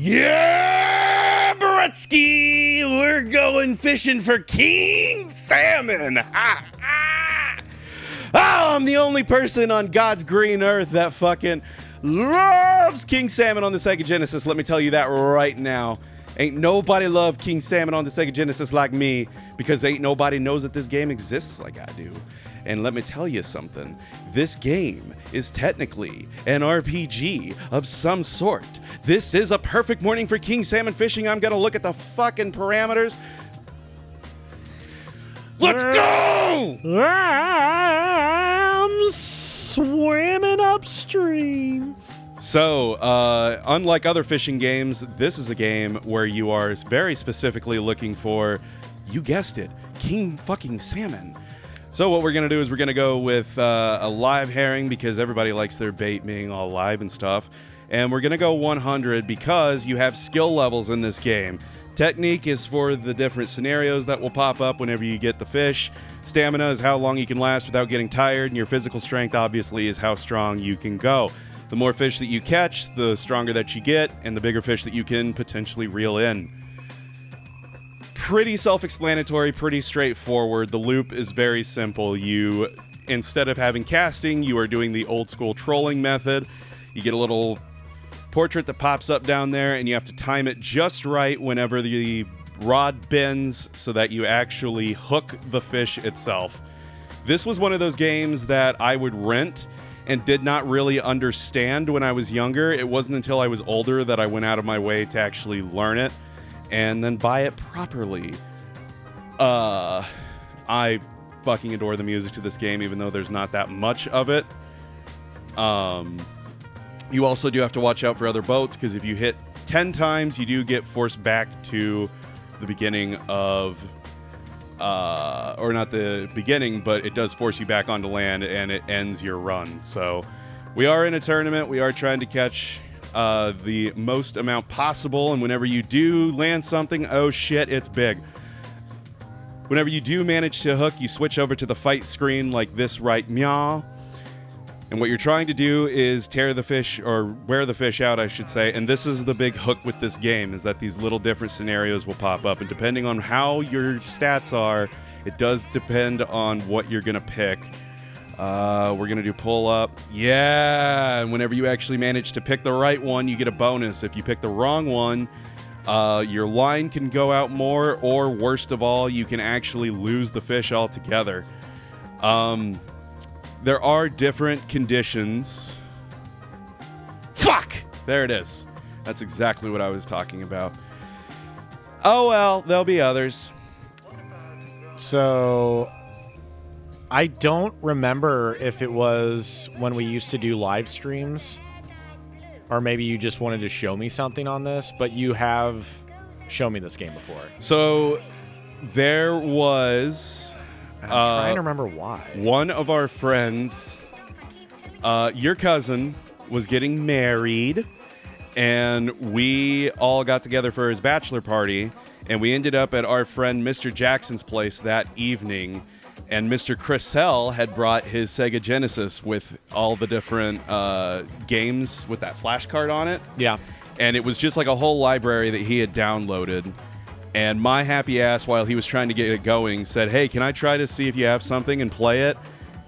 Yeah, Bretsky, we're going fishing for king salmon. I'm the only person on God's green earth that fucking loves king salmon on the Sega Genesis. Let me tell you that right now. Ain't nobody love king salmon on the Sega Genesis like me, because ain't nobody knows that this game exists like I do. And let me tell you something, this game is technically an RPG of some sort. This is a perfect morning for king salmon fishing. I'm gonna look at the fucking parameters. Let's go! I'm swimming upstream. So, unlike other fishing games, this is a game where you are very specifically looking for, you guessed it, king fucking salmon. So what we're going to do is we're going to go with a live herring, because everybody likes their bait being all live and stuff. And we're going to go 100 because you have skill levels in this game. Technique is for the different scenarios that will pop up whenever you get the fish. Stamina is how long you can last without getting tired. And your physical strength, obviously, is how strong you can go. The more fish that you catch, the stronger that you get, and the bigger fish that you can potentially reel in. Pretty self-explanatory, pretty straightforward. The loop is very simple. You, instead of having casting, you are doing the old school trolling method. You get a little portrait that pops up down there, and you have to time it just right whenever the rod bends so that you actually hook the fish itself. This was one of those games that I would rent and did not really understand when I was younger. It wasn't until I was older that I went out of my way to actually learn it and then buy it properly. I fucking adore the music to this game, even though there's not that much of it. You also do have to watch out for other boats, because if you hit 10 times, you do get forced back to the beginning of... or not the beginning, but it does force you back onto land, and it ends your run. So we are in a tournament. We are trying to catch the most amount possible, and whenever you do land something, oh shit, it's big. Whenever you do manage to hook, you switch over to the fight screen like this right meow. And what you're trying to do is tear the fish, or wear the fish out, I should say. And this is the big hook with this game, is that these little different scenarios will pop up. And depending on how your stats are, it does depend on what you're going to pick. We're going to do pull up. Yeah. And whenever you actually manage to pick the right one, you get a bonus. If you pick the wrong one, your line can go out more, or worst of all, you can actually lose the fish altogether. There are different conditions. Fuck! There it is. That's exactly what I was talking about. Oh well, there'll be others. So, I don't remember if it was when we used to do live streams, or maybe you just wanted to show me something on this, but you have shown me this game before. So, there was... I'm trying to remember why. One of our friends, your cousin, was getting married, and we all got together for his bachelor party, and we ended up at our friend Mr. Jackson's place that evening, and Mr. Chrisell had brought his Sega Genesis with all the different games with that flash card on it. Yeah. And it was just like a whole library that he had downloaded. And my happy ass, while he was trying to get it going, said, hey, can I try to see if you have something and play it?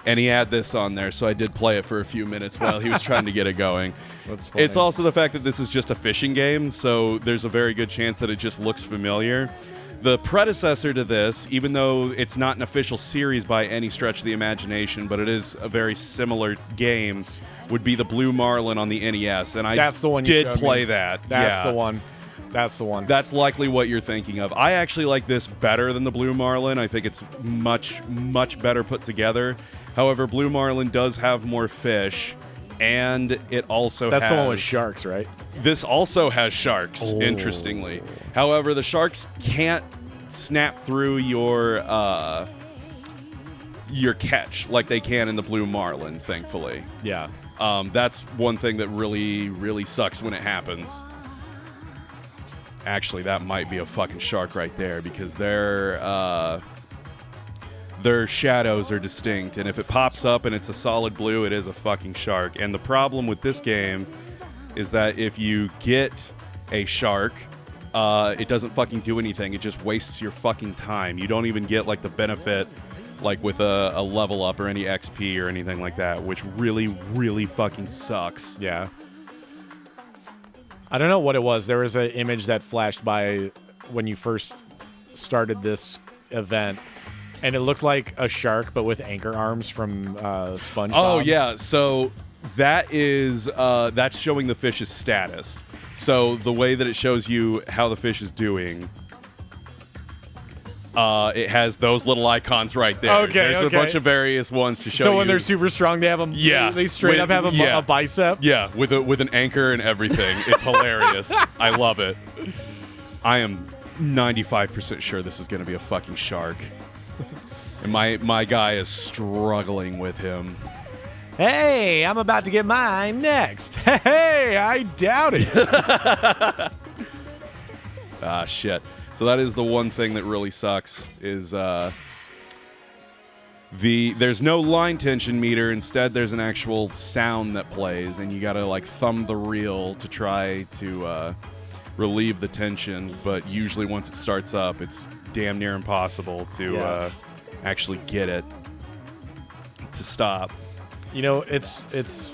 And he had this on there, so I did play it for a few minutes while he was trying to get it going. That's funny. It's also the fact that this is just a fishing game, so there's a very good chance that it just looks familiar. The predecessor to this, even though it's not an official series by any stretch of the imagination, but it is a very similar game, would be the Blue Marlin on the NES. And I That's the one you did showed play me. that. That's the one. That's the one. That's likely what you're thinking of. I actually like this better than the Blue Marlin. I think it's much, much better put together. However, Blue Marlin does have more fish, and it also That's the one with sharks, right? This also has sharks, interestingly. However, the sharks can't snap through your catch like they can in the Blue Marlin, thankfully. Yeah. That's one thing that really, really sucks when it happens. Actually, that might be a fucking shark right there, because their shadows are distinct, and if it pops up and it's a solid blue, it is a fucking shark. And the problem with this game is that if you get a shark, it doesn't fucking do anything. It just wastes your fucking time. You don't even get like the benefit like with a level up or any XP or anything like that, which really, really fucking sucks. Yeah. I don't know what it was. There was an image that flashed by when you first started this event, and it looked like a shark, but with anchor arms from SpongeBob. Oh, yeah. So that is that's showing the fish's status. So the way that it shows you how the fish is doing, it has those little icons right there. Okay, There's a bunch of various ones to show you. So when they're super strong, they have them. Yeah. They straight up have a bicep. Yeah, with an anchor and everything. It's hilarious. I love it. I am 95% sure this is going to be a fucking shark. And my guy is struggling with him. Hey, I'm about to get mine next. Hey, I doubt it. Ah, shit. So that is the one thing that really sucks is there's no line tension meter. Instead, there's an actual sound that plays, and you gotta like thumb the reel to try to relieve the tension. But usually, once it starts up, it's damn near impossible to actually get it to stop. You know, it's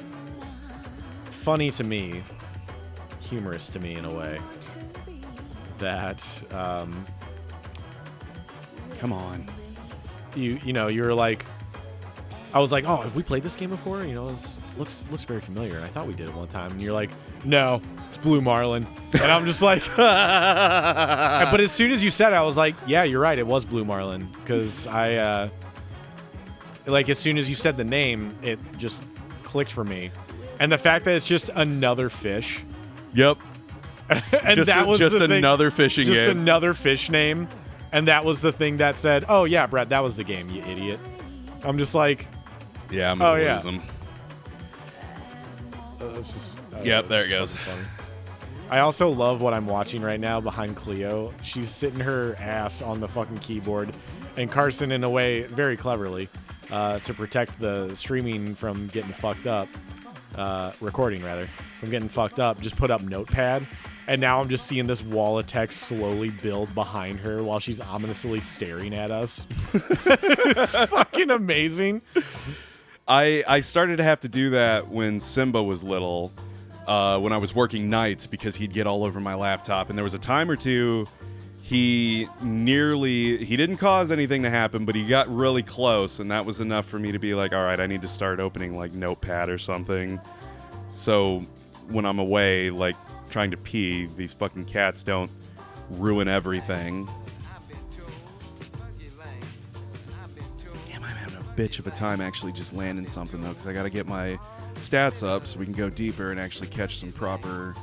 funny to me, humorous to me in a way, that come on, you know, you're like, I was like, oh, have we played this game before? You know, it looks very familiar, and I thought we did it one time. And you're like, no, it's Blue Marlin, and I'm just like, but as soon as you said it, I was like, yeah, you're right, it was Blue Marlin, because I like as soon as you said the name, it just clicked for me, and the fact that it's just another fish. Yep. And just that was just the another thing, fishing just game. another fish name, and that was the thing that said, "Oh yeah, Brett, that was the game, you idiot." I'm just like, yeah, I'm gonna lose him. It's just, yep, there it goes. Funny. I also love what I'm watching right now behind Cleo. She's sitting her ass on the fucking keyboard, and Carson, in a way, very cleverly, to protect the streaming from getting fucked up, recording rather, from getting fucked up, just put up Notepad. And now I'm just seeing this wall of text slowly build behind her while she's ominously staring at us. It's fucking amazing. I started to have to do that when Simba was little, when I was working nights, because he'd get all over my laptop. And there was a time or two he didn't cause anything to happen, but he got really close. And that was enough for me to be like, all right, I need to start opening like Notepad or something. So when I'm away, like, trying to pee, these fucking cats don't ruin everything. Damn, I'm having a bitch of a time actually just landing something though, because I gotta get my stats up so we can go deeper and actually catch some proper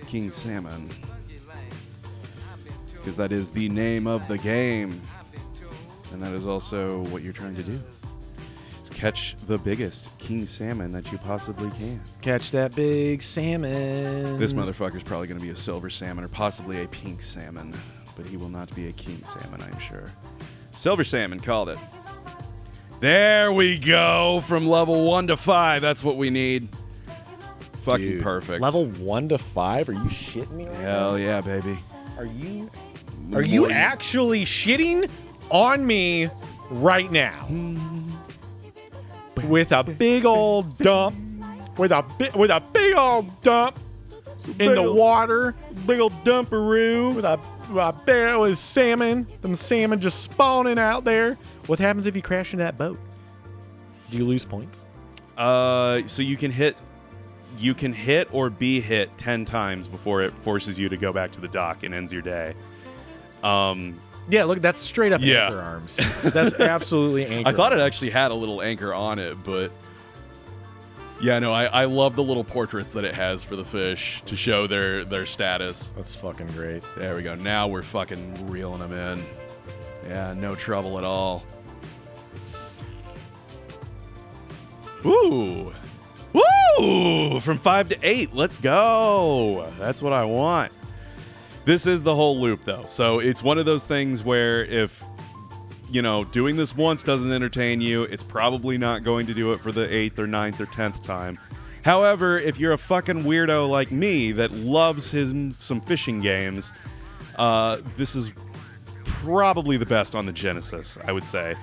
king salmon, because that is the name of the game, and that is also what you're trying to do. Catch the biggest king salmon that you possibly can. Catch that big salmon. This motherfucker's probably going to be a silver salmon or possibly a pink salmon, but he will not be a king salmon, I'm sure. Silver salmon, called it. There we go. From level 1 to 5, that's what we need. Fucking Dude, perfect. Level 1 to 5? Are you shitting me right Hell now? yeah, baby. Are you actually shitting on me right now? With a big old dump, with a big old dump in the water, Big old dumperoo. with a barrel of salmon, them salmon just spawning out there. What happens if you crash into that boat? Do you lose points? So you can hit or be hit 10 times before it forces you to go back to the dock and ends your day. Yeah, look, that's straight up Yeah. anchor arms. That's absolutely anchor I thought it arms. actually had a little anchor on it, but yeah, no, I love the little portraits that it has for the fish to show their status. That's fucking great. There we go. Now we're fucking reeling them in. Yeah, no trouble at all. Ooh. Woo! From 5 to 8. Let's go. That's what I want. This is the whole loop, though. So it's one of those things where if, you know, doing this once doesn't entertain you, it's probably not going to do it for the 8th or 9th or 10th time. However, if you're a fucking weirdo like me that loves some fishing games, this is probably the best on the Genesis, I would say.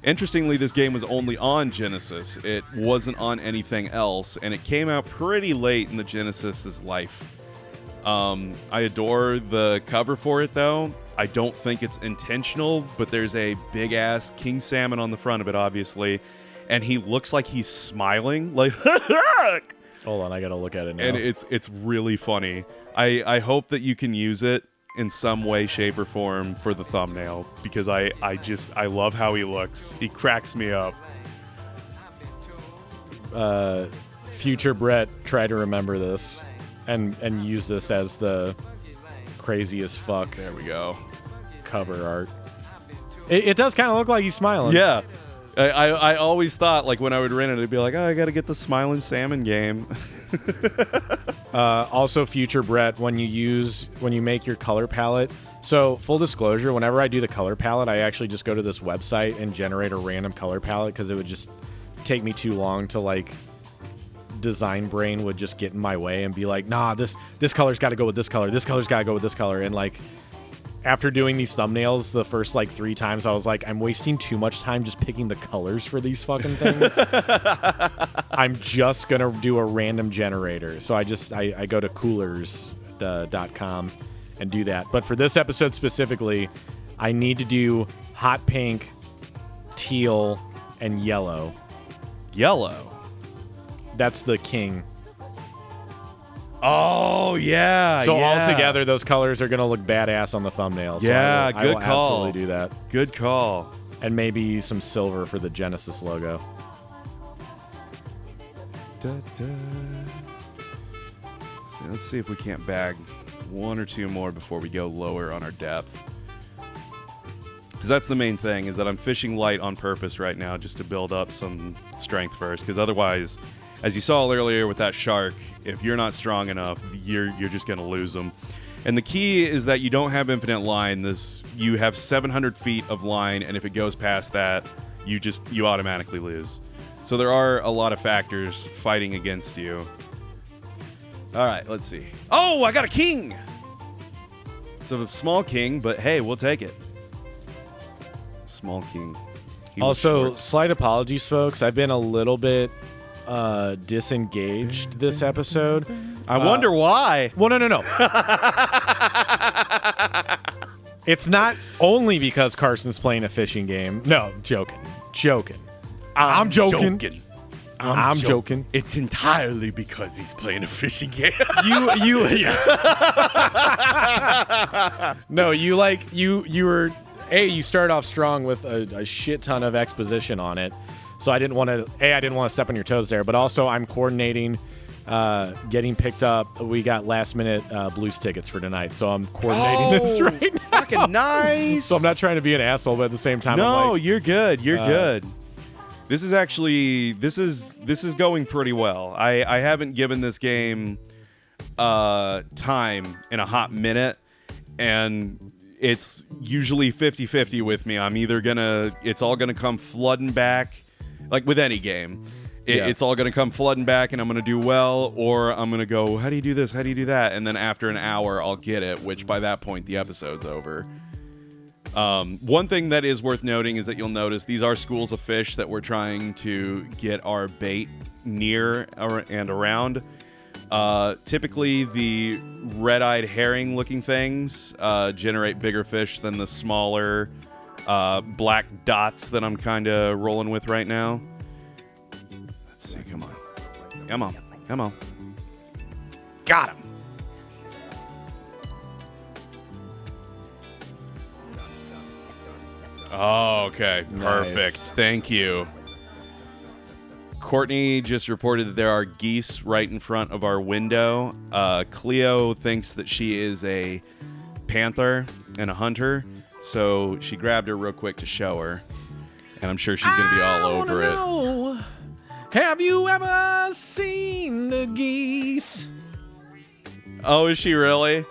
Interestingly, this game was only on Genesis. It wasn't on anything else, and it came out pretty late in the Genesis's life. I adore the cover for it, though. I don't think it's intentional, but there's a big-ass king salmon on the front of it, obviously, and he looks like he's smiling, like, Hold on, I gotta look at it now. and it's really funny. I hope that you can use it in some way, shape, or form for the thumbnail, because I love how he looks. He cracks me up. Future Brett, try to remember this and use this as the craziest fuck There we go. cover art. It does kind of look like he's smiling. Yeah. I always thought, like, when I would rent it, I'd be like, oh, I got to get the Smiling Salmon game. Also, Future Brett, when you make your color palette. So, full disclosure, whenever I do the color palette, I actually just go to this website and generate a random color palette because it would just take me too long to, like, design brain would just get in my way and be like, nah, this color's got to go with this color. This color's got to go with this color. And, like, after doing these thumbnails the first, like, 3 times, I was like, I'm wasting too much time just picking the colors for these fucking things. I'm just going to do a random generator. So I go to coolers.com and do that. But for this episode specifically, I need to do hot pink, teal, and yellow. Yellow. That's the king. Oh, yeah. So yeah. altogether, those colors are going to look badass on the thumbnail. So Yeah, I will good call. absolutely do that. Good call. And maybe some silver for the Genesis logo. So let's see if we can't bag 1 or 2 more before we go lower on our depth. Because that's the main thing, is that I'm fishing light on purpose right now just to build up some strength first. Because otherwise, as you saw earlier with that shark, if you're not strong enough, you're just going to lose them. And the key is that you don't have infinite line. You have 700 feet of line, and if it goes past that, you automatically lose. So there are a lot of factors fighting against you. All right, let's see. Oh, I got a king! It's a small king, but hey, we'll take it. Small king. He was Also, short. slight apologies, folks. I've been a little bit disengaged this episode. I wonder why. Well, no. It's not only because Carson's playing a fishing game. No, joking. I'm joking. I'm joking. It's entirely because he's playing a fishing game. No, you were you start off strong with a shit ton of exposition on it. So I didn't want to step on your toes there, but also I'm coordinating getting picked up. We got last minute Blues tickets for tonight, so I'm coordinating this right now. Fucking nice. So I'm not trying to be an asshole, but at the same time, No, I'm like, you're good. You're good. This is actually this is going pretty well. I haven't given this game time in a hot minute, and it's usually 50-50 with me. It's all gonna come flooding back, like with any game. It's all gonna come flooding back, and I'm gonna do well, or I'm gonna go, how do you do this? How do you do that? And then after an hour, I'll get it. Which by that point, the episode's over. One thing that is worth noting is that you'll notice these are schools of fish that we're trying to get our bait near and around. Typically, the red-eyed herring-looking things generate bigger fish than the smaller black dots that I'm kind of rolling with right now. Let's see. Come on. Got him. Oh, okay. Perfect. Nice. Thank you. Courtney just reported that there are geese right in front of our window. Cleo thinks that she is a panther and a hunter, so she grabbed her real quick to show her, and I'm sure she's going to be all over it. Have you ever seen the geese? Oh, is she really?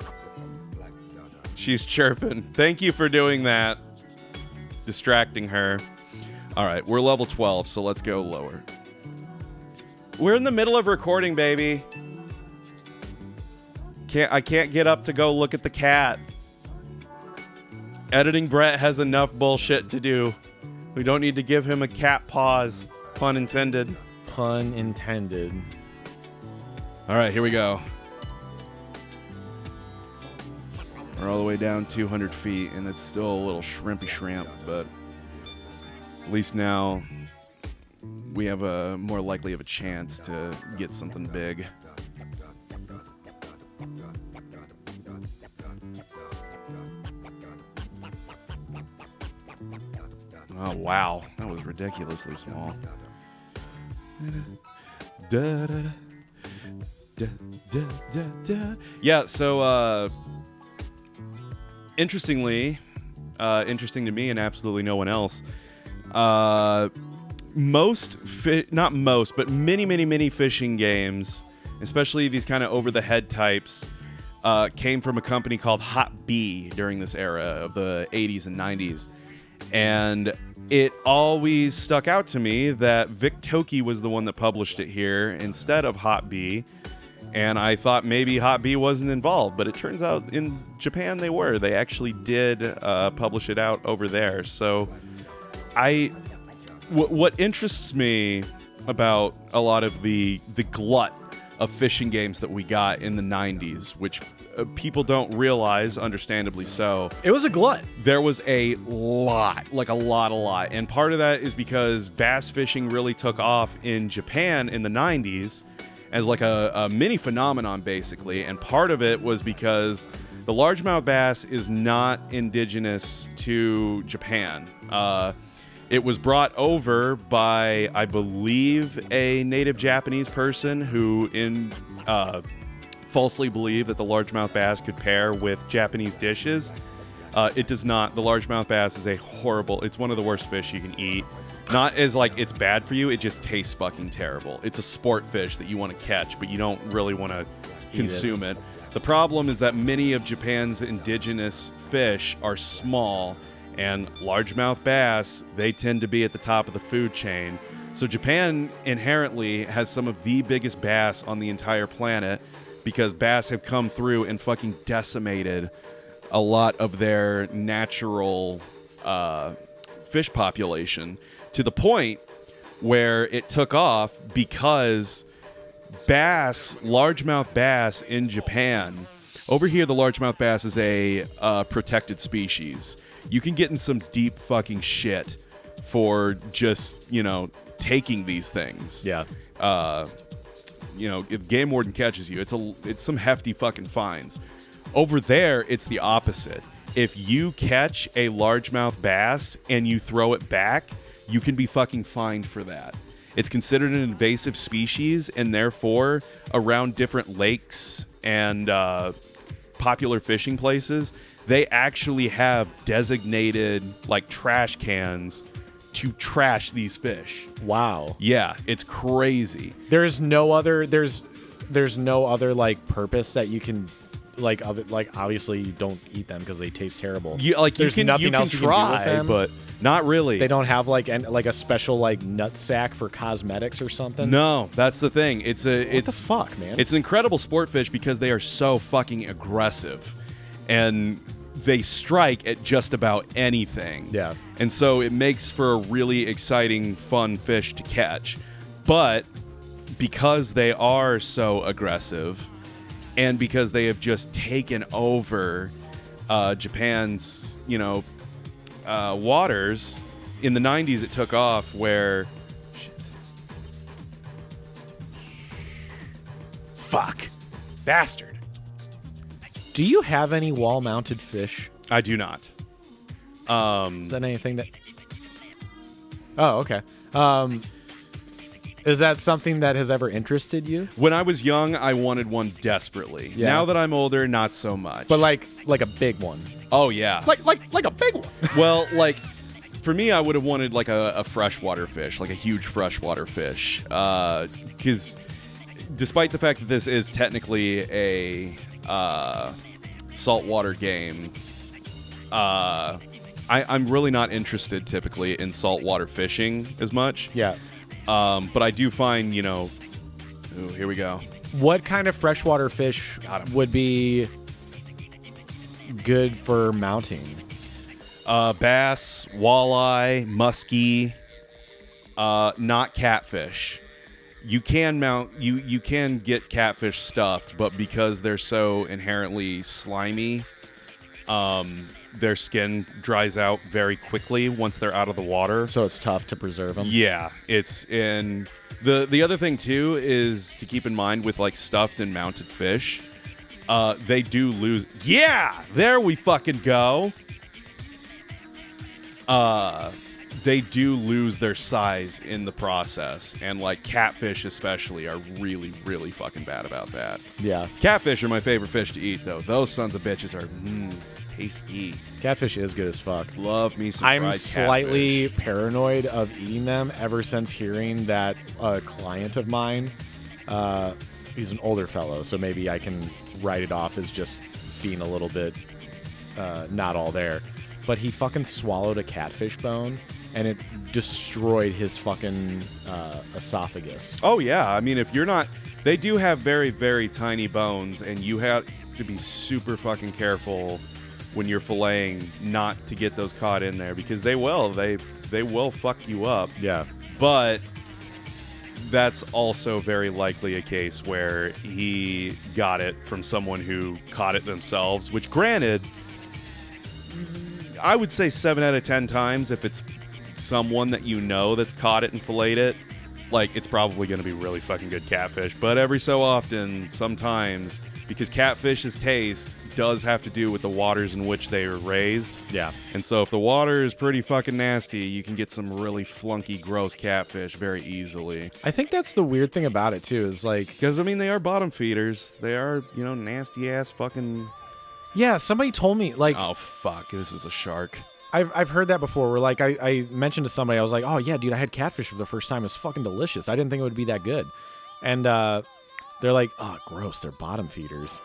She's chirping. Thank you for doing that. Distracting her. All right, we're level 12, so let's go lower. We're in the middle of recording, baby. I can't get up to go look at the cat. Editing Brett has enough bullshit to do. We don't need to give him a cat pause. Pun intended. Pun intended. All right, here we go. We're all the way down 200 feet, and it's still a little shrimpy shrimp, but at least now we have a more likely of a chance to get something big. Oh, wow. That was ridiculously small. Da, da, da. Da, da, da, da. Yeah, so, interestingly, interesting to me and absolutely no one else, not most, but many fishing games, especially these kind of over-the-head types, came from a company called Hot Bee during this era of the 80s and 90s. And it always stuck out to me that Vic Toki was the one that published it here instead of Hot Bee. And I thought maybe Hot Bee wasn't involved, but it turns out in Japan they were. They actually did publish it out over there. So what interests me about a lot of the glut of fishing games that we got in the 90s, which people don't realize, understandably so. It was a glut. There was a lot, like a lot. And part of that is because bass fishing really took off in Japan in the 90s as like a mini phenomenon, basically. And part of it was because the largemouth bass is not indigenous to Japan. It was brought over by, I believe, a native Japanese person who falsely believed that the largemouth bass could pair with Japanese dishes. It does not. The largemouth bass is it's one of the worst fish you can eat. Not as like it's bad for you, it just tastes fucking terrible. It's a sport fish that you want to catch, but you don't really want to consume it. The problem is that many of Japan's indigenous fish are small, and largemouth bass, they tend to be at the top of the food chain. So Japan inherently has some of the biggest bass on the entire planet because bass have come through and fucking decimated a lot of their natural fish population to the point where it took off because largemouth bass in Japan, over here the largemouth bass is a protected species. You can get in some deep fucking shit for just, taking these things. Yeah. If game warden catches you, it's some hefty fucking fines. Over there, it's the opposite. If you catch a largemouth bass and you throw it back, you can be fucking fined for that. It's considered an invasive species, and therefore, around different lakes and popular fishing places, they actually have designated like trash cans to trash these fish. Wow. Yeah, it's crazy. There's no other like purpose that you can obviously you don't eat them because they taste terrible. There's nothing else you can try, with them, but not really. They don't have like a special like nut sack for cosmetics or something. No, that's the thing. What the fuck, man? It's an incredible sport fish because they are so fucking aggressive, and they strike at just about anything. Yeah. And so it makes for a really exciting, fun fish to catch. But because they are so aggressive, and because they have just taken over Japan's, waters, in the 90s it took off where... Shit. Fuck. Bastard. Do you have any wall-mounted fish? I do not. Is that anything that... Oh, okay. Is that something that has ever interested you? When I was young, I wanted one desperately. Yeah. Now that I'm older, not so much. But like a big one. Oh yeah. Like a big one. Well, like for me, I would have wanted like a freshwater fish, like a huge freshwater fish, because despite the fact that this is technically a saltwater game, I'm really not interested typically in saltwater fishing as much. Yeah. But I do find, Ooh, here we go. What kind of freshwater fish would be good for mounting? Bass, walleye, muskie, not catfish. You can mount you can get catfish stuffed, but because they're so inherently slimy, their skin dries out very quickly once they're out of the water. So it's tough to preserve them. Yeah, it's in the other thing too is to keep in mind with like stuffed and mounted fish, they do lose. Yeah, there we fucking go. They do lose their size in the process, and like catfish especially are really, really fucking bad about that. Yeah. Catfish are my favorite fish to eat, though. Those sons of bitches are tasty. Catfish is good as fuck. Love me some I'm fried slightly catfish. paranoid of eating them ever since hearing that a client of mine, he's an older fellow, so maybe I can write it off as just being a little bit not all there. But he fucking swallowed a catfish bone, and it destroyed his fucking esophagus. Oh, yeah. I mean, if you're not... They do have very, very tiny bones, and you have to be super fucking careful when you're filleting not to get those caught in there, because they will. They will fuck you up. Yeah. But that's also very likely a case where he got it from someone who caught it themselves, which, granted, I would say 7 out of 10 times, if it's someone that you know that's caught it and filleted it, like, it's probably going to be really fucking good catfish. But every so often, sometimes, because catfish's taste does have to do with the waters in which they are raised. Yeah. And so if the water is pretty fucking nasty, you can get some really flunky, gross catfish very easily. I think that's the weird thing about it, too, is like... Because, I mean, they are bottom feeders. They are, you know, nasty-ass fucking... Yeah, somebody told me, like... Oh, fuck, this is a shark. I've heard that before, where, like, I mentioned to somebody, I was like, oh, yeah, dude, I had catfish for the first time. It was fucking delicious. I didn't think it would be that good. And they're like, oh, gross, they're bottom feeders.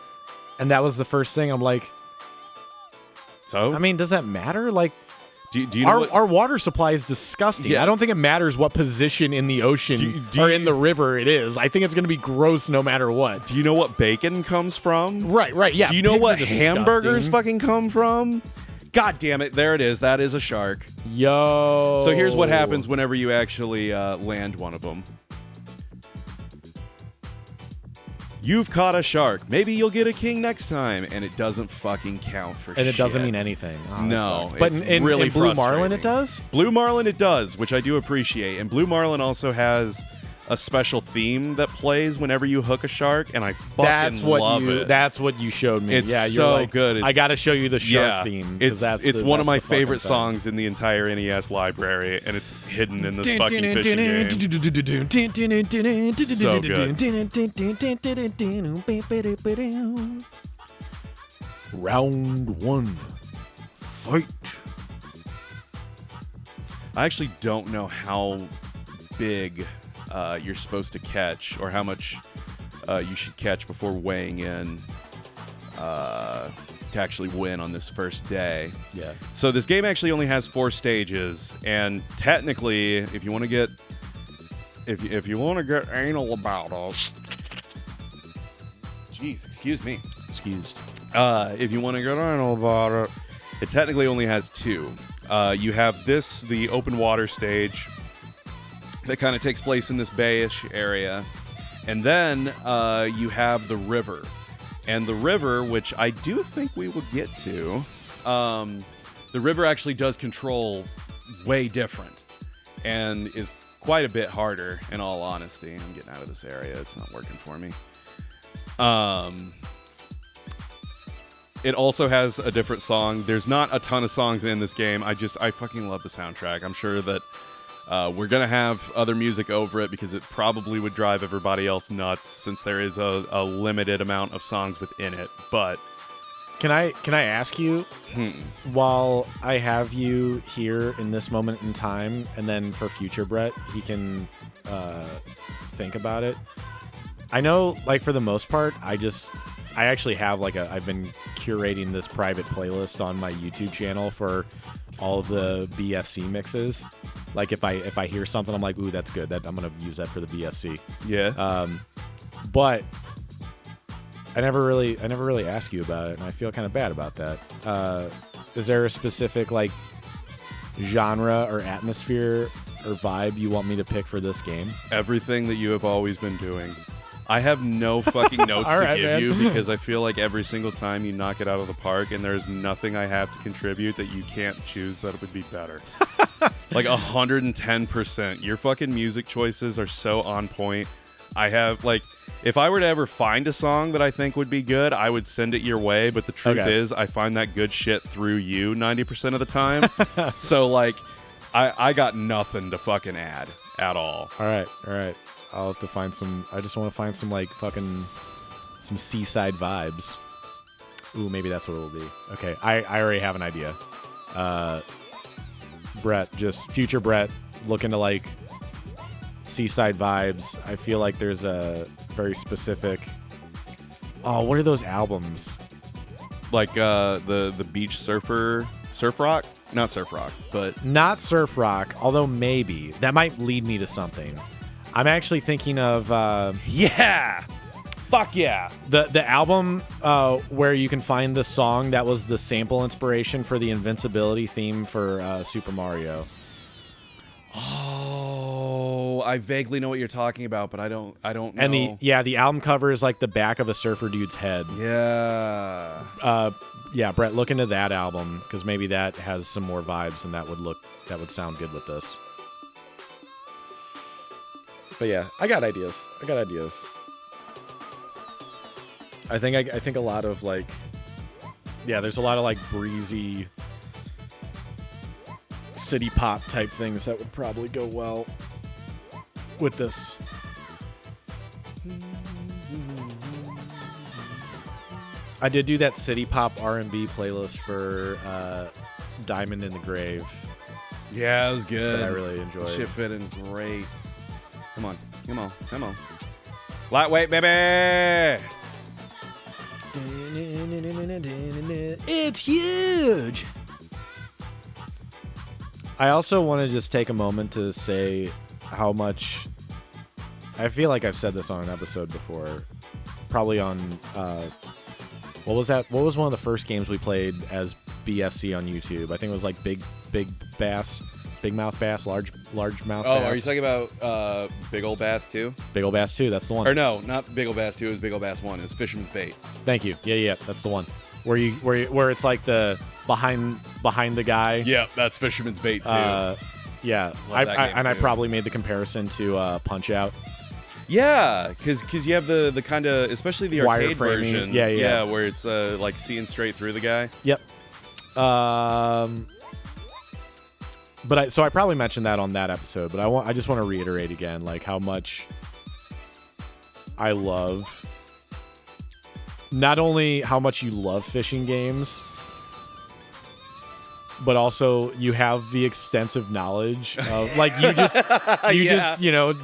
And that was the first thing. I'm like... So? I mean, does that matter? Like... Do you know our water supply is disgusting. Yeah. I don't think it matters what position in the ocean or in the river it is. I think it's going to be gross no matter what. Do you know what bacon comes from? Right, yeah. Do you know Pigs what are disgusting. hamburgers fucking come from? God damn it, there it is. That is a shark. Yo. So here's what happens whenever you actually land one of them. You've caught a shark. Maybe you'll get a king next time, and it doesn't fucking count for shit. And it doesn't mean anything. Oh, No, but it's in really Blue Marlin, frustrating. it does? Blue Marlin it does, which I do appreciate. And Blue Marlin also has a special theme that plays whenever you hook a shark, and I fucking love it. That's what you showed me. It's yeah, you're so like, good. I got to show you the shark Yeah, theme. it's one of my favorite songs in the entire NES library, and it's hidden in this fucking fishing game. So good. Round 1. Fight. I actually don't know how big you're supposed to catch, or how much you should catch before weighing in to actually win on this first day. Yeah. So this game actually only has 4 stages, and technically, if you want to get if you want to get anal about us, jeez, excuse me, Excused. if you want to get anal about it, it technically only has 2. You have the open water stage that kind of takes place in this bayish area. And then you have the river. And the river, which I do think we will get to, the river actually does control way different and is quite a bit harder, in all honesty. I'm getting out of this area. It's not working for me. It also has a different song. There's not a ton of songs in this game. I fucking love the soundtrack. I'm sure that we're going to have other music over it, because it probably would drive everybody else nuts, since there is a limited amount of songs within it. But Can I ask you, while I have you here in this moment in time, and then for future Brett, he can think about it. I know, like, for the most part, I actually have I've been curating this private playlist on my YouTube channel for all of the BFC mixes. Like, if I hear something, I'm like, ooh, that's good. I'm gonna use that for the BFC. yeah. But I never really asked you about it, and I feel kind of bad about that. Is there a specific like genre or atmosphere or vibe you want me to pick for this game? Everything that you have always been doing. I have no fucking notes to right, give man. you because I feel like every single time you knock it out of the park, and there's nothing I have to contribute that you can't choose that would be better. Like 110%. Your fucking music choices are so on point. I have like, if I were to ever find a song that I think would be good, I would send it your way. But the truth is, I find that good shit through you 90% of the time. So like, I got nothing to fucking add at all. All right. I'll have to find some. I just want to find some like fucking some seaside vibes. Ooh, maybe that's what it'll be. Okay, I already have an idea. Brett, just future Brett, looking to like seaside vibes. I feel like there's a very specific. Oh, what are those albums? Like the beach surf rock, not surf rock, but Not surf rock, although maybe that might lead me to something. I'm actually thinking of yeah, fuck yeah, the album where you can find the song that was the sample inspiration for the invincibility theme for Super Mario. Oh, I vaguely know what you're talking about, but I don't know. And the album cover is like the back of a surfer dude's head. Yeah. Yeah, Brett, look into that album because maybe that has some more vibes and that would sound good with this. But yeah, I got ideas. I think a lot of like, yeah, there's a lot of like breezy city pop type things that would probably go well with this. I did do that city pop R&B playlist for Diamond in the Grave. Yeah, it was good. That I really enjoyed. Shit fit in great. Come on. Lightweight, baby! It's huge! I also want to just take a moment to say how much... I feel like I've said this on an episode before. Probably on... what was that? What was one of the first games we played as BFC on YouTube? I think it was like Big Bass... Big Mouth Bass, Large Mouth Bass. Oh, are you talking about Big Ol' Bass 2? Big Ol' Bass 2, that's the one. Or no, not Big Ol' Bass 2, it was Big Ol' Bass 1. It was Fisherman's Bait. Thank you. Yeah, that's the one. Where it's like the behind the guy. Yeah, that's Fisherman's Bait 2. Yeah. I probably made the comparison to Punch Out. Yeah, because you have the kind of, especially the arcade Wireframing. version. Yeah, where it's like seeing straight through the guy. Yep. But I probably mentioned that on that episode, but I just want to reiterate again, like how much I love, not only how much you love fishing games, but also you have the extensive knowledge of, like, you just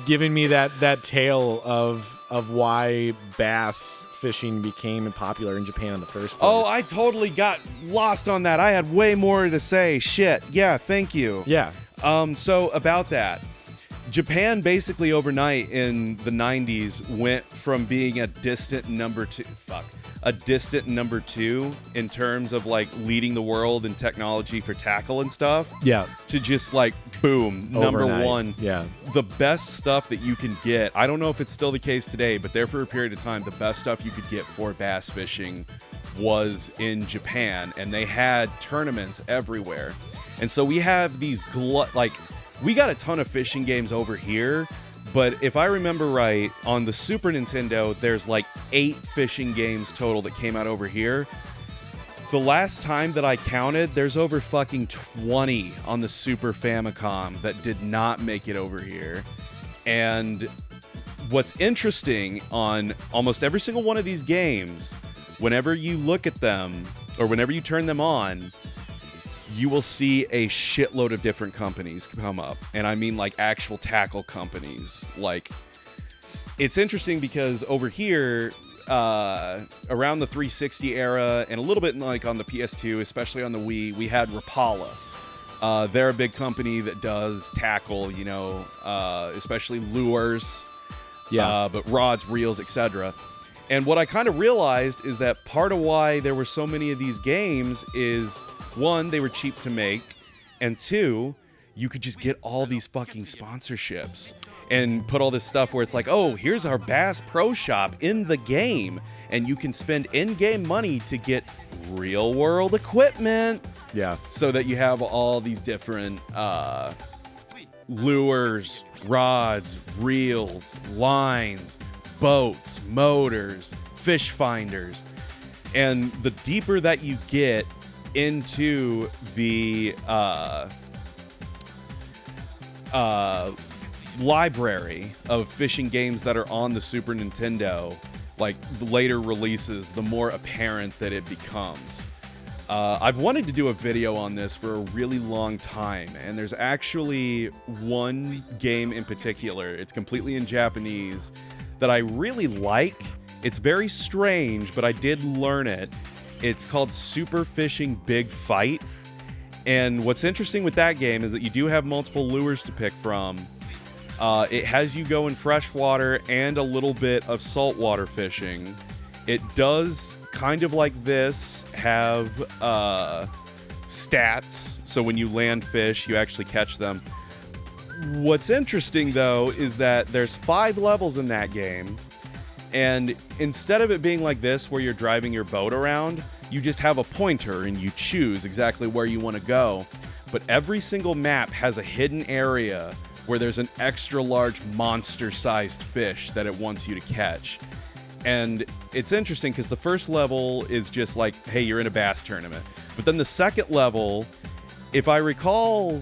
giving me that tale of why bass fishing became popular in Japan in the first place. Oh, I totally got lost on that. I had way more to say. Shit. Yeah, thank you. Yeah. So about that, Japan basically overnight in the 90s went from being a distant number two in terms of like leading the world in technology for tackle and stuff. Yeah. To just like boom, number Overnight. one. Yeah. The best stuff that you can get. I don't know if it's still the case today, but there for a period of time, the best stuff you could get for bass fishing was in Japan, and they had tournaments everywhere. And so we have these we got a ton of fishing games over here, but if I remember right, on the Super Nintendo, there's like 8 fishing games total that came out over here. The last time that I counted, there's over fucking 20 on the Super Famicom that did not make it over here. And what's interesting on almost every single one of these games, whenever you look at them or whenever you turn them on, you will see a shitload of different companies come up. And I mean like actual tackle companies. Like, it's interesting because over here, around the 360 era and a little bit like on the PS2, especially on the Wii, we had Rapala. They're a big company that does tackle, especially lures. but rods, reels, etc. And what I kind of realized is that part of why there were so many of these games is, one, they were cheap to make, and two, you could just get all these fucking sponsorships and put all this stuff where it's like, oh, here's our Bass Pro Shop in the game, and you can spend in-game money to get real-world equipment. Yeah. So that you have all these different lures, rods, reels, lines, boats, motors, fish finders. And the deeper that you get into the library of fishing games that are on the Super Nintendo, like the later releases, the more apparent that it becomes. I've wanted to do a video on this for a really long time, and there's actually one game in particular, it's completely in Japanese, that I really like. It's very strange, but I did learn it. It's called Super Fishing Big Fight. And what's interesting with that game is that you do have multiple lures to pick from. It has you go in freshwater and a little bit of saltwater fishing. It does, kind of like this, have stats. So when you land fish, you actually catch them. What's interesting, though, is that there's 5 levels in that game. And instead of it being like this, where you're driving your boat around, you just have a pointer and you choose exactly where you want to go. But every single map has a hidden area where there's an extra large monster-sized fish that it wants you to catch. And it's interesting because the first level is just like, hey, you're in a bass tournament. But then the second level, if I recall,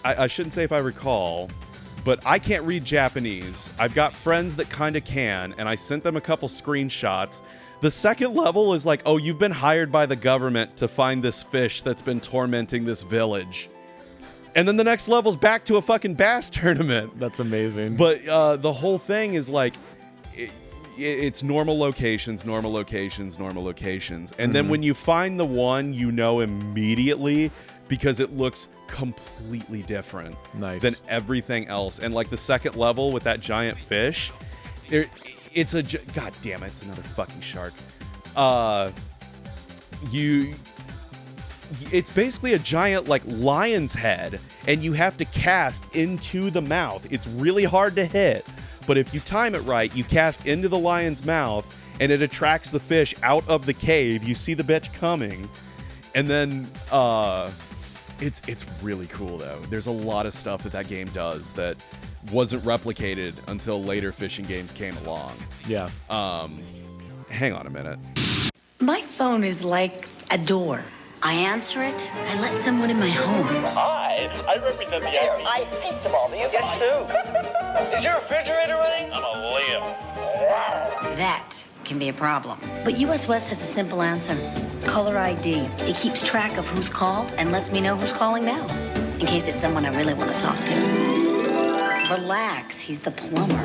I shouldn't say if I recall, but I can't read Japanese. I've got friends that kind of can, and I sent them a couple screenshots. The second level is like, oh, you've been hired by the government to find this fish that's been tormenting this village. And then the next level's back to a fucking bass tournament. That's amazing. But the whole thing is like, it's normal locations, normal locations, normal locations. And then when you find the one, you know immediately because it looks completely different than everything else. And like the second level with that giant fish, it's a... God damn it, it's another fucking shark. It's basically a giant like lion's head, and you have to cast into the mouth. It's really hard to hit, but if you time it right, you cast into the lion's mouth, and it attracts the fish out of the cave. You see the bitch coming, and then it's really cool though. There's a lot of stuff that game does that wasn't replicated until later fishing games came along. Yeah. Hang on a minute. My phone is like a door. I answer it, I let someone in my home. Hi, I represent the FBI. I hate them all. Do you guys too? Is your refrigerator running? I'm a Leo. That can be a problem. But US West has a simple answer. Caller ID. It keeps track of who's called and lets me know who's calling now, in case it's someone I really want to talk to. Relax, he's the plumber.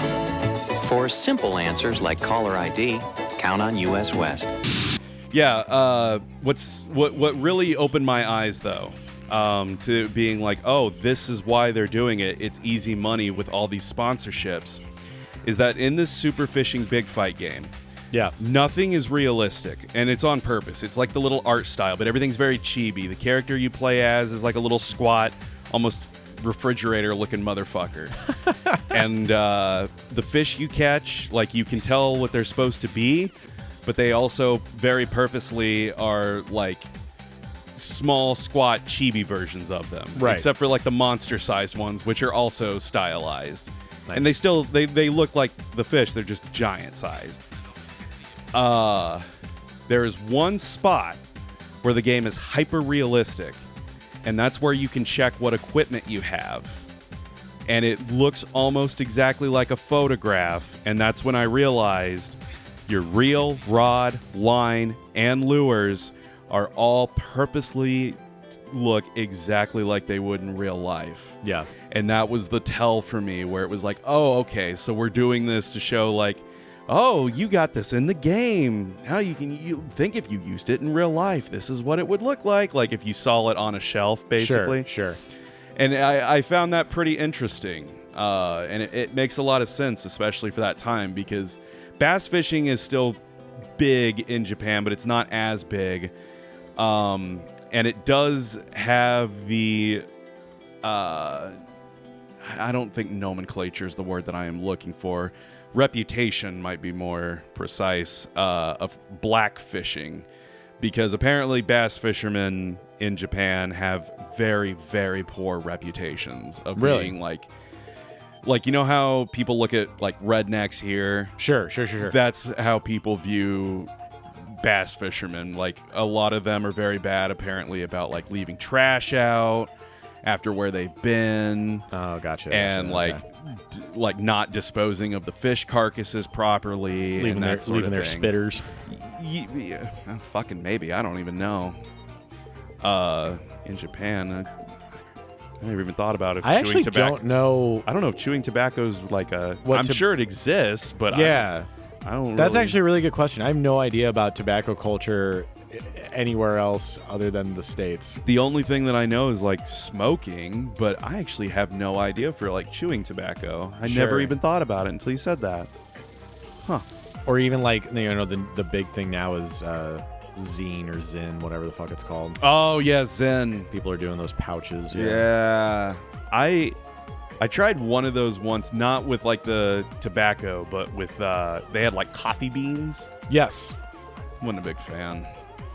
For simple answers like caller ID, count on US West. Yeah, what really opened my eyes though, to being like, oh, this is why they're doing it. It's easy money with all these sponsorships. Is that in this Super Fishing Big Fight game? Yeah, nothing is realistic, and it's on purpose. It's like the little art style, but everything's very chibi. The character you play as is like a little squat, almost refrigerator-looking motherfucker. And the fish you catch, like you can tell what they're supposed to be, but they also very purposely are like small, squat, chibi versions of them. Right. Except for like the monster-sized ones, which are also stylized. Nice. And they still, they look like the fish. They're just giant-sized. There is one spot where the game is hyper-realistic, and that's where you can check what equipment you have. And it looks almost exactly like a photograph, and that's when I realized your reel, rod, line, and lures are all purposely look exactly like they would in real life. Yeah. And that was the tell for me, where it was like, oh, okay, so we're doing this to show like, oh, you got this in the game. Now you think if you used it in real life, this is what it would look like if you saw it on a shelf, basically. Sure. And I found that pretty interesting. And it makes a lot of sense, especially for that time, because bass fishing is still big in Japan, but it's not as big. And it does have the... I don't think nomenclature is the word that I am looking for. Reputation might be more precise, of black fishing. Because apparently bass fishermen in Japan have very, very poor reputations of being like, you know how people look at like rednecks here? Sure. That's how people view bass fishermen. Like a lot of them are very bad apparently about like leaving trash out after where they've been. Oh, gotcha. And like not disposing of the fish carcasses properly, leaving and that sort of their thing. spitters. Yeah, fucking maybe. I don't even know. In Japan, I never even thought about it. I actually don't know. I don't know if chewing tobacco is like I'm sure it exists, but yeah, I don't. That's really... actually a really good question. I have no idea about tobacco culture anywhere else other than the States. The only thing that I know is like smoking, but I actually have no idea for like chewing tobacco. I never even thought about it until you said that. Huh. Or even like, the big thing now is zine or zin, whatever the fuck it's called. Oh yeah, Zen. People are doing those pouches. Yeah. I tried one of those once, not with like the tobacco, but with they had like coffee beans. Yes. Wasn't a big fan.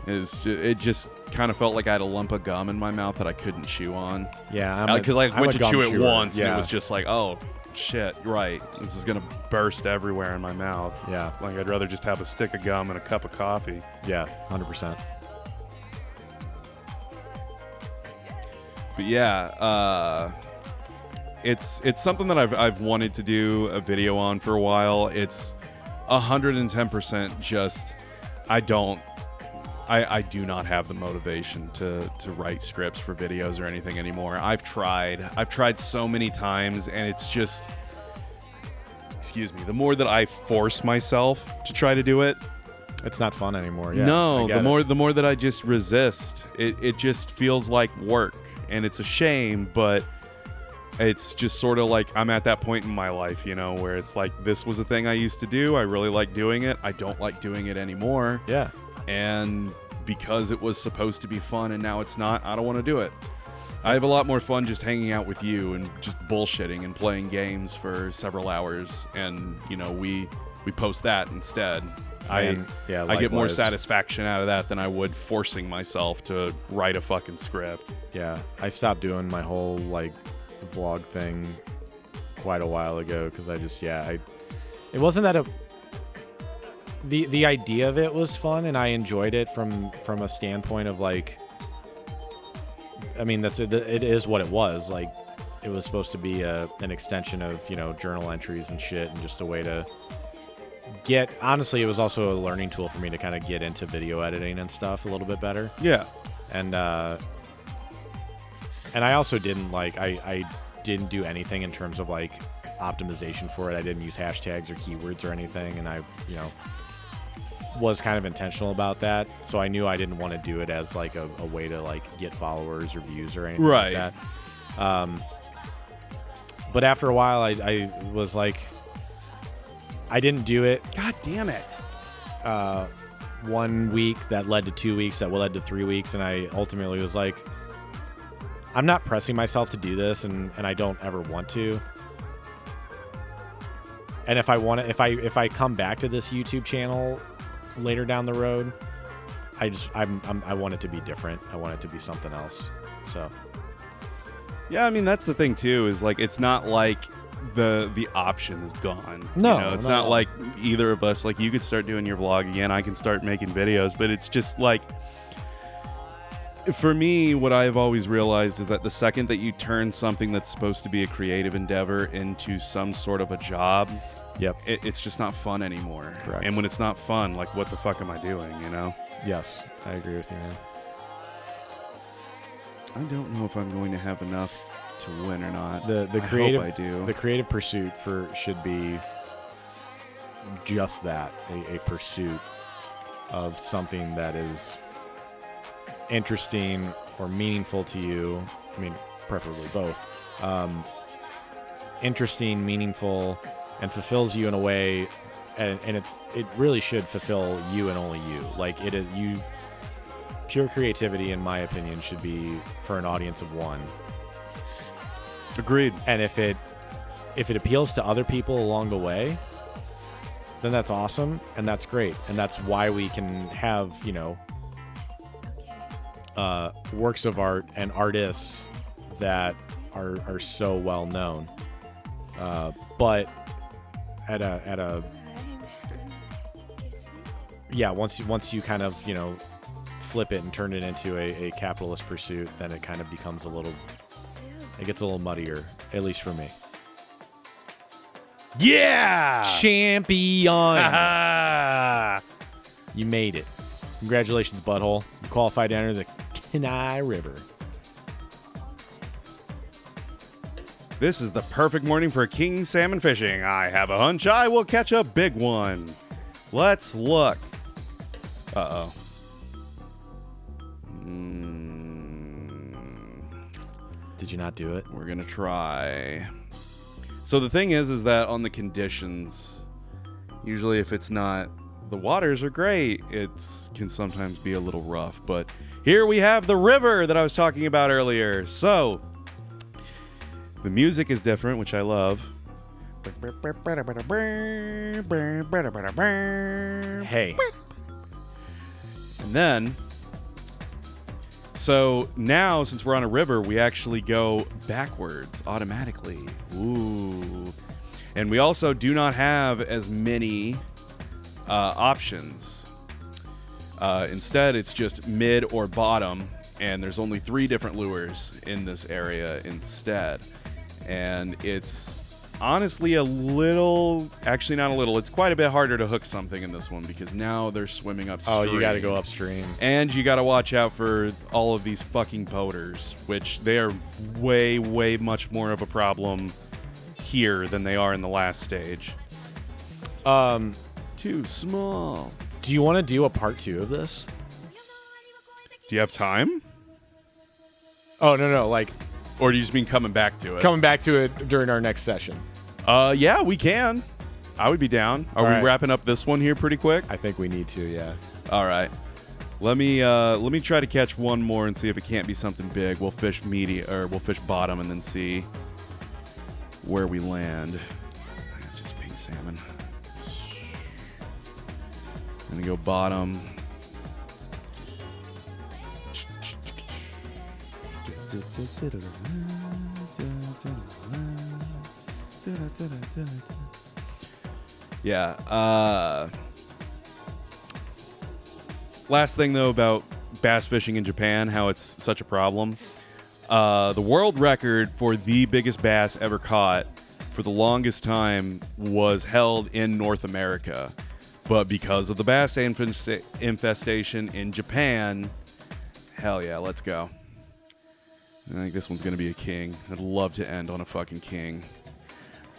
It just kind of felt like I had a lump of gum in my mouth that I couldn't chew on. Yeah, because I went to chew it once, yeah. And it was just like, oh shit, right, this is gonna burst everywhere in my mouth. Yeah, like I'd rather just have a stick of gum and a cup of coffee. Yeah, 100%. But yeah, it's something that I've wanted to do a video on for a while. It's 110% just I do not have the motivation to write scripts for videos or anything anymore. I've tried so many times, and it's just, excuse me, the more that I force myself to try to do it, it's not fun anymore. Yeah, no, the more that I just resist, it just feels like work, and it's a shame, but it's just sort of like I'm at that point in my life, where it's like, this was a thing I used to do. I really like doing it. I don't like doing it anymore. Yeah. And because it was supposed to be fun and now it's not, I don't want to do it. I have a lot more fun just hanging out with you and just bullshitting and playing games for several hours, and we post that instead. I get more satisfaction out of that than I would forcing myself to write a fucking script. Yeah, I stopped doing my whole vlog thing quite a while ago because it wasn't that the idea of it was fun, and I enjoyed it from a standpoint of it is what it was. Like, it was supposed to be an extension of journal entries and shit, and just a way to get, honestly, it was also a learning tool for me to kind of get into video editing and stuff a little bit better. Yeah. And I also didn't I didn't do anything in terms of optimization for it. I didn't use hashtags or keywords or anything, and I was kind of intentional about that, so I knew I didn't want to do it as a way to get followers or views or anything like that. But after a while, I was like, I didn't do it. God damn it. 1 week, that led to 2 weeks, that led to 3 weeks, and I ultimately was like, I'm not pressing myself to do this, and I don't ever want to. And if I want to, if I come back to this YouTube channel later down the road, I want it to be different. I want it to be something else. So yeah, I mean, that's the thing too, is it's not like the option is gone. No, it's not like either of us, you could start doing your vlog again, I can start making videos, but it's just for me, what I've always realized is that the second that you turn something that's supposed to be a creative endeavor into some sort of a job, it's just not fun anymore. Correct. And when it's not fun, what the fuck am I doing, Yes, I agree with you, man. I don't know if I'm going to have enough to win or not. The creative, I hope I do. The creative pursuit should be just that, a pursuit of something that is interesting or meaningful to you. I mean, preferably both, interesting, meaningful, and fulfills you in a way, and it really should fulfill you and only you. Like pure creativity, in my opinion, should be for an audience of one. Agreed. And if it appeals to other people along the way, then that's awesome, and that's great, and that's why we can have, works of art and artists that are so well known. But at a once you kind of flip it and turn it into a capitalist pursuit, then it kind of becomes it gets a little muddier, at least for me. Yeah! Champion! You made it. Congratulations, Butthole. You qualified to enter the Kenai River. This is the perfect morning for king salmon fishing. I have a hunch I will catch a big one. Let's look. Uh-oh. Did you not do it? We're going to try. So the thing is that on the conditions, usually if it's not, the waters are great, it can sometimes be a little rough. But here we have the river that I was talking about earlier. So the music is different, which I love. Hey. And then, so now since we're on a river, we actually go backwards automatically. Ooh. And we also do not have as many options. Instead, it's just mid or bottom, and there's only 3 different lures in this area instead. And it's honestly actually not a little, it's quite a bit harder to hook something in this one because now they're swimming upstream. Oh, you got to go upstream. And you got to watch out for all of these fucking boaters, which they are way, way much more of a problem here than they are in the last stage. Too small. Do you want to do a part 2 of this? Do you have time? Oh, no, like... Or do you just mean coming back to it? Coming back to it during our next session. Yeah, we can. I would be down. Are we wrapping up this one here pretty quick? I think we need to, yeah. All right. Let me try to catch one more and see if it can't be something big. We'll fish we'll fish bottom and then see where we land. It's just pink salmon. I'm gonna go bottom. Yeah. Last thing though about bass fishing in Japan, how it's such a problem. The world record for the biggest bass ever caught for the longest time was held in North America. But because of the bass infestation in Japan, hell yeah, let's go. I think this one's going to be a king. I'd love to end on a fucking king.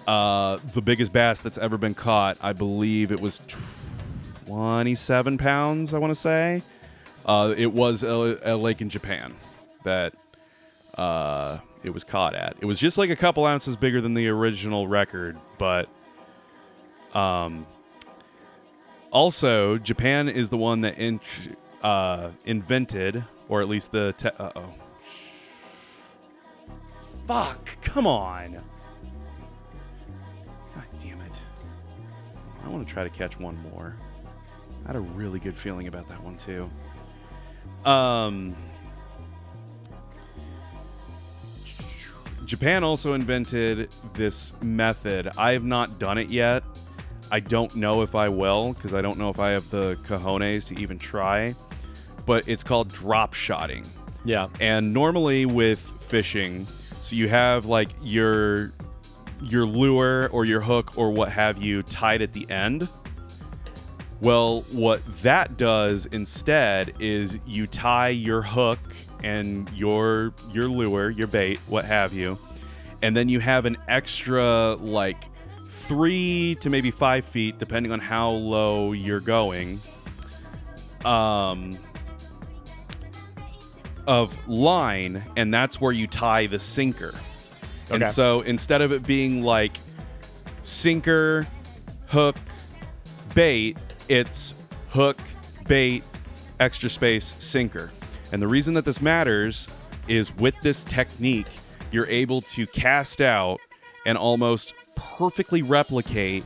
The biggest bass that's ever been caught, I believe it was 27 pounds, I want to say. It was a lake in Japan that it was caught at. It was just like a couple ounces bigger than the original record, but also Japan is the one that invented, or at least the fuck, come on. God damn it. I want to try to catch one more. I had a really good feeling about that one too. Japan also invented this method. I have not done it yet. I don't know if I will, because I don't know if I have the cojones to even try. But it's called drop shotting. Yeah. And normally with fishing, so you have like your lure or your hook or what have you tied at the end. Well, what that does instead is you tie your hook and your lure, your bait, what have you, and then you have an extra like 3 to maybe 5 feet, depending on how low you're going, of line, and that's where you tie the sinker. And Okay. so instead of it being like sinker, hook, bait, it's hook, bait, extra space, sinker. And the reason that this matters is with this technique, you're able to cast out and almost perfectly replicate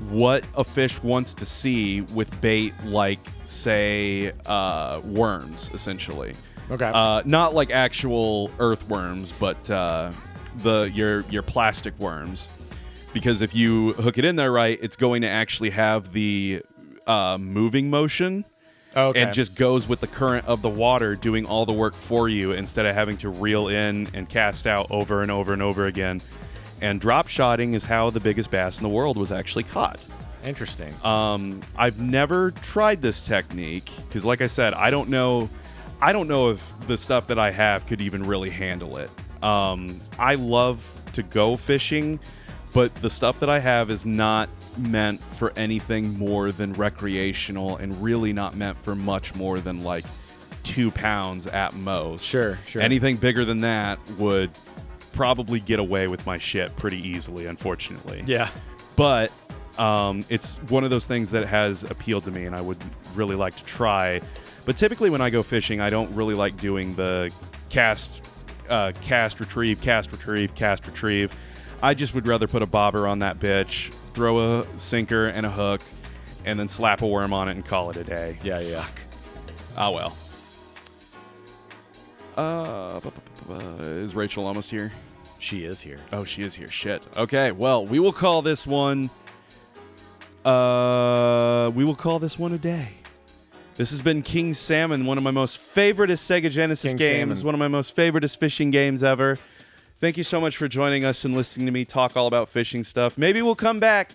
what a fish wants to see with bait like, say, worms, essentially. Okay. Not like actual earthworms, but your plastic worms. Because if you hook it in there right, it's going to actually have the moving motion. Okay. And just goes with the current of the water doing all the work for you instead of having to reel in and cast out over and over and over again. And drop shotting is how the biggest bass in the world was actually caught. Interesting. I've never tried this technique because, like I said, I don't know if the stuff that I have could even really handle it. I love to go fishing, but the stuff that I have is not meant for anything more than recreational and really not meant for much more than like 2 pounds at most. Sure. Anything bigger than that would probably get away with my shit pretty easily, unfortunately. Yeah. But it's one of those things that has appealed to me and I would really like to try. But typically when I go fishing, I don't really like doing the cast, retrieve, cast, retrieve, cast, retrieve. I just would rather put a bobber on that bitch, throw a sinker and a hook, and then slap a worm on it and call it a day. Yeah. Fuck. Oh, well. Is Rachel almost here? She is here. Oh, she is here. Shit. Okay, well, we will call this one a day. This has been King Salmon, one of my most favoriteest Sega Genesis King games, Salmon. one of my most favoriteest fishing games ever. Thank you so much for joining us and listening to me talk all about fishing stuff. Maybe we'll come back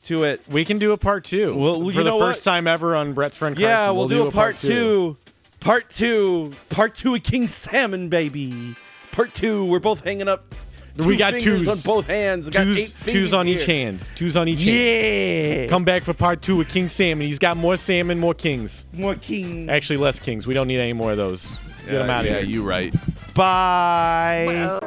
to it. We can do a part 2. Well, for you the know first what? time ever on Brett's Friend Carson. Yeah, we'll do a part 2. Part 2 of King Salmon, baby. Part 2. We're both hanging up. We got fingers twos on both hands. We got 8 Twos fingers on here. each hand. Twos on each hand. Yeah. Come back for part 2 with King Salmon. He's got more salmon, more kings. More king. Actually, less kings. We don't need any more of those. Get them out of Yeah, here. you right. Bye.